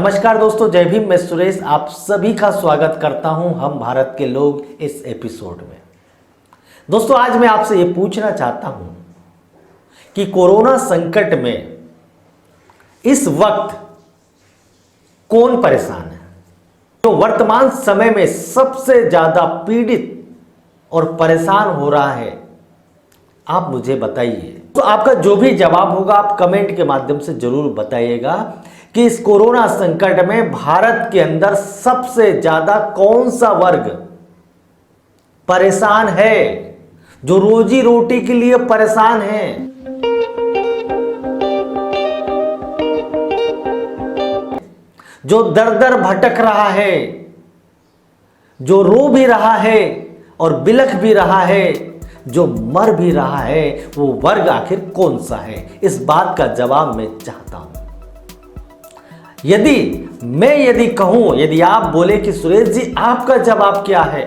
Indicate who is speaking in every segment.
Speaker 1: नमस्कार दोस्तों, जय भीम। मैं सुरेश आप सभी का स्वागत करता हूं हम भारत के लोग इस एपिसोड में। दोस्तों, आज मैं आपसे ये पूछना चाहता हूं कि कोरोना संकट में इस वक्त कौन परेशान है? तो वर्तमान समय में सबसे ज्यादा पीड़ित और परेशान हो रहा है, आप मुझे बताइए। तो आपका जो भी जवाब होगा आप कमेंट के माध्यम से जरूर बताइएगा कि इस कोरोना संकट में भारत के अंदर सबसे ज्यादा कौन सा वर्ग परेशान है, जो रोजी रोटी के लिए परेशान है। जो दर दर भटक रहा है, जो रो भी रहा है और बिलख भी रहा है, जो मर भी रहा है, वो वर्ग आखिर कौन सा है? इस बात का जवाब मैं चाहता हूं। यदि कहूं, यदि आप बोले कि सुरेश जी आपका जवाब क्या है,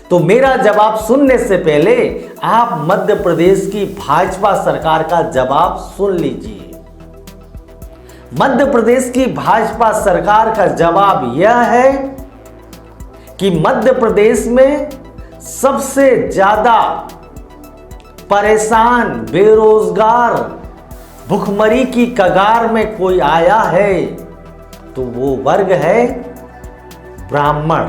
Speaker 1: तो मेरा जवाब सुनने से पहले आप मध्य प्रदेश की भाजपा सरकार का जवाब सुन लीजिए। मध्य प्रदेश की भाजपा सरकार का जवाब यह है कि मध्य प्रदेश में सबसे ज्यादा परेशान, बेरोजगार, भुखमरी की कगार में कोई आया है तो वो वर्ग है ब्राह्मण।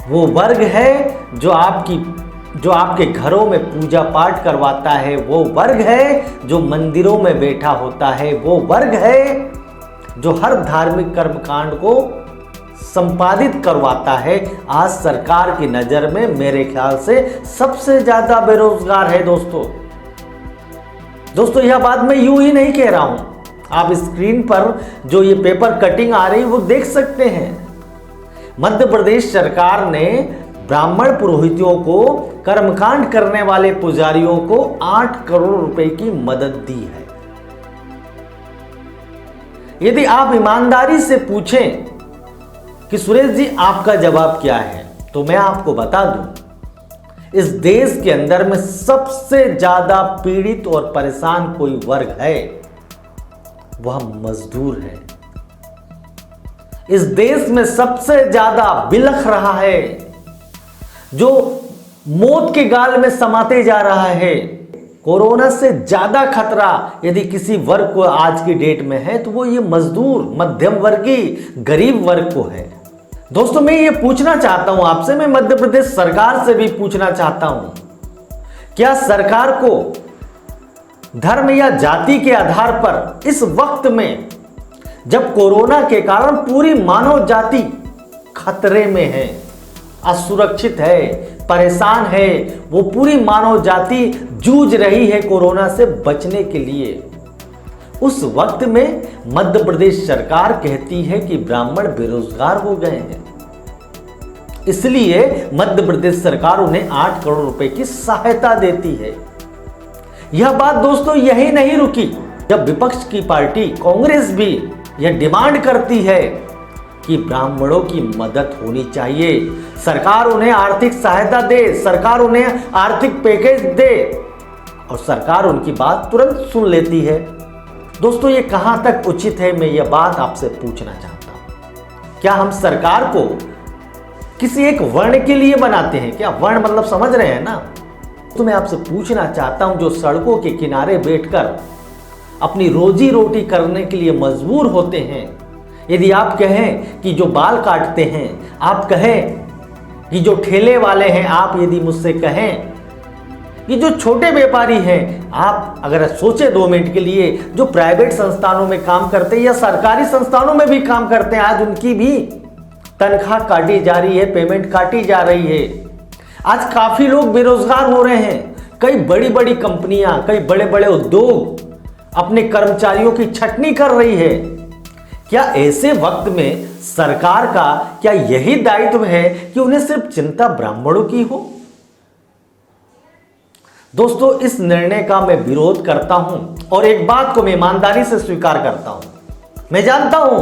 Speaker 1: वो वर्ग है जो आपके घरों में पूजा पाठ करवाता है। वो वर्ग है जो मंदिरों में बैठा होता है। वो वर्ग है जो हर धार्मिक कर्मकांड को संपादित करवाता है। आज सरकार की नजर में मेरे ख्याल से सबसे ज्यादा बेरोजगार है। दोस्तों, यह बात मैं यूं ही नहीं कह रहा हूं। आप स्क्रीन पर जो ये पेपर कटिंग आ रही वो देख सकते हैं। मध्य प्रदेश सरकार ने ब्राह्मण पुरोहितों को, कर्मकांड करने वाले पुजारियों को 8 करोड़ रुपए की मदद दी है। यदि आप ईमानदारी से पूछें कि सुरेश जी आपका जवाब क्या है, तो मैं आपको बता दूं, इस देश के अंदर में सबसे ज्यादा पीड़ित और परेशान कोई वर्ग है, वह मजदूर है। इस देश में सबसे ज्यादा बिलख रहा है, जो मौत के गाल में समाते जा रहा है। कोरोना से ज्यादा खतरा यदि किसी वर्ग को आज की डेट में है तो वो ये मजदूर, मध्यम वर्गीय, गरीब वर्ग को है। दोस्तों, मैं ये पूछना चाहता हूं आपसे, मैं मध्य प्रदेश सरकार से भी पूछना चाहता हूं, क्या सरकार को धर्म या जाति के आधार पर इस वक्त में, जब कोरोना के कारण पूरी मानव जाति खतरे में है, असुरक्षित है, परेशान है, वो पूरी मानव जाति जूझ रही है कोरोना से बचने के लिए, उस वक्त में मध्य प्रदेश सरकार कहती है कि ब्राह्मण बेरोजगार हो गए हैं, इसलिए मध्य प्रदेश सरकार उन्हें 8 करोड़ रुपए की सहायता देती है। यह बात दोस्तों यही नहीं रुकी, जब विपक्ष की पार्टी कांग्रेस भी यह डिमांड करती है कि ब्राह्मणों की मदद होनी चाहिए, सरकार उन्हें आर्थिक सहायता दे, सरकार उन्हें आर्थिक पैकेज दे, और सरकार उनकी बात तुरंत सुन लेती है। दोस्तों, ये कहां तक उचित है, मैं यह बात आपसे पूछना चाहता हूं। क्या हम सरकार को किसी एक वर्ण के लिए बनाते हैं? क्या वर्ण मतलब समझ रहे हैं ना? तो मैं आपसे पूछना चाहता हूं, जो सड़कों के किनारे बैठकर अपनी रोजी रोटी करने के लिए मजबूर होते हैं, यदि आप कहें कि जो बाल काटते हैं, आप कहें कि जो ठेले वाले हैं, आप यदि मुझसे कहें कि जो छोटे व्यापारी हैं, आप अगर सोचे 2 मिनट के लिए, जो प्राइवेट संस्थानों में काम करते हैं या सरकारी संस्थानों में भी काम करते हैं, आज उनकी भी तनख्वाह काटी जा रही है, पेमेंट काटी जा रही है। आज काफी लोग बेरोजगार हो रहे हैं। कई बड़ी बड़ी कंपनियां, कई बड़े बड़े उद्योग अपने कर्मचारियों की छटनी कर रही है। क्या ऐसे वक्त में सरकार का क्या यही दायित्व है कि उन्हें सिर्फ चिंता ब्राह्मणों की हो? दोस्तों, इस निर्णय का मैं विरोध करता हूं और एक बात को मैं ईमानदारी से स्वीकार करता हूं। मैं जानता हूं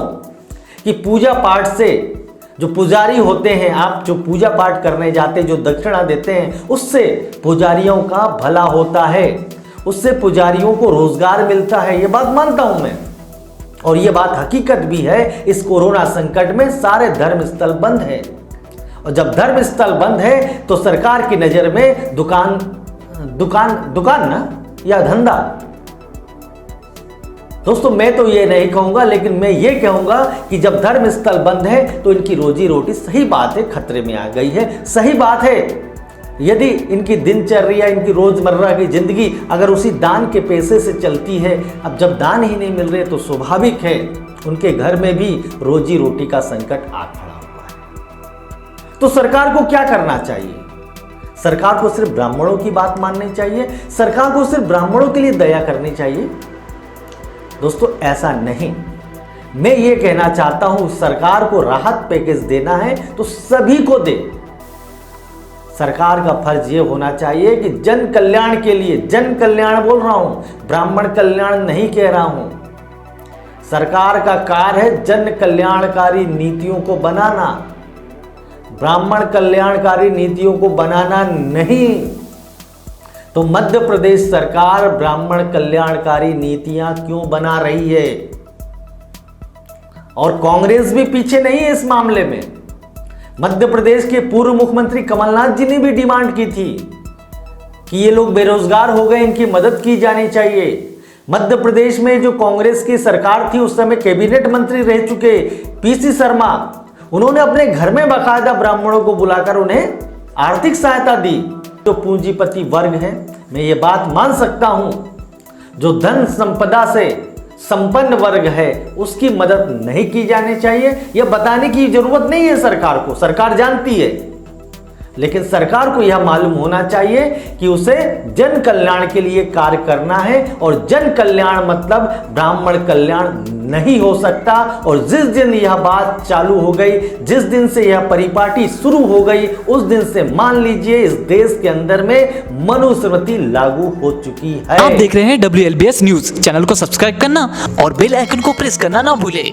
Speaker 1: कि पूजा पाठ से जो पुजारी होते हैं, आप जो पूजा पाठ करने जाते हैं, जो दक्षिणा देते हैं, उससे पुजारियों का भला होता है, उससे पुजारियों को रोजगार मिलता है, ये बात मानता हूं मैं। और ये बात हकीकत भी है, इस कोरोना संकट में सारे धर्म स्थल बंद है, और जब धर्म स्थल बंद है तो सरकार की नजर में दुकान ना या धंधा। दोस्तों मैं तो ये नहीं कहूंगा, लेकिन मैं ये कहूंगा कि जब धर्म स्थल बंद है तो इनकी रोजी रोटी, सही बात है, खतरे में आ गई है। सही बात है, यदि इनकी दिनचर्या, इनकी रोजमर्रा की जिंदगी अगर उसी दान के पैसे से चलती है, अब जब दान ही नहीं मिल रहे तो स्वाभाविक है उनके घर में भी रोजी रोटी का संकट आ खड़ा हुआ है। तो सरकार को क्या करना चाहिए? सरकार को सिर्फ ब्राह्मणों की बात माननी चाहिए? सरकार को सिर्फ ब्राह्मणों के लिए दया करनी चाहिए? दोस्तों ऐसा नहीं। मैं ये कहना चाहता हूं, सरकार को राहत पैकेज देना है तो सभी को दे। सरकार का फर्ज ये होना चाहिए कि जन कल्याण के लिए, जन कल्याण बोल रहा हूं, ब्राह्मण कल्याण नहीं कह रहा हूं, सरकार का कार्य है जन कल्याणकारी नीतियों को बनाना, ब्राह्मण कल्याणकारी नीतियों को बनाना नहीं। तो मध्य प्रदेश सरकार ब्राह्मण कल्याणकारी नीतियां क्यों बना रही है? और कांग्रेस भी पीछे नहीं है इस मामले में। मध्य प्रदेश के पूर्व मुख्यमंत्री कमलनाथ जी ने भी डिमांड की थी कि ये लोग बेरोजगार हो गए, इनकी मदद की जानी चाहिए। मध्य प्रदेश में जो कांग्रेस की सरकार थी उस समय कैबिनेट मंत्री रह चुके पीसी शर्मा, उन्होंने अपने घर में बाकायदा ब्राह्मणों को बुलाकर उन्हें आर्थिक सहायता दी। तो पूंजीपति वर्ग है, मैं ये बात मान सकता हूं, जो धन संपदा से संपन्न वर्ग है उसकी मदद नहीं की जानी चाहिए। यह बताने की जरूरत नहीं है सरकार को, सरकार जानती है, लेकिन सरकार को यह मालूम होना चाहिए कि उसे जन कल्याण के लिए कार्य करना है, और जन कल्याण मतलब ब्राह्मण कल्याण नहीं हो सकता। और जिस दिन यह बात चालू हो गई, जिस दिन से यह परिपाटी शुरू हो गई, उस दिन से मान लीजिए इस देश के अंदर में मनुस्मृति लागू हो चुकी है।
Speaker 2: आप देख रहे हैं WLBS न्यूज। चैनल को सब्सक्राइब करना और बेल आइकन को प्रेस करना ना भूले।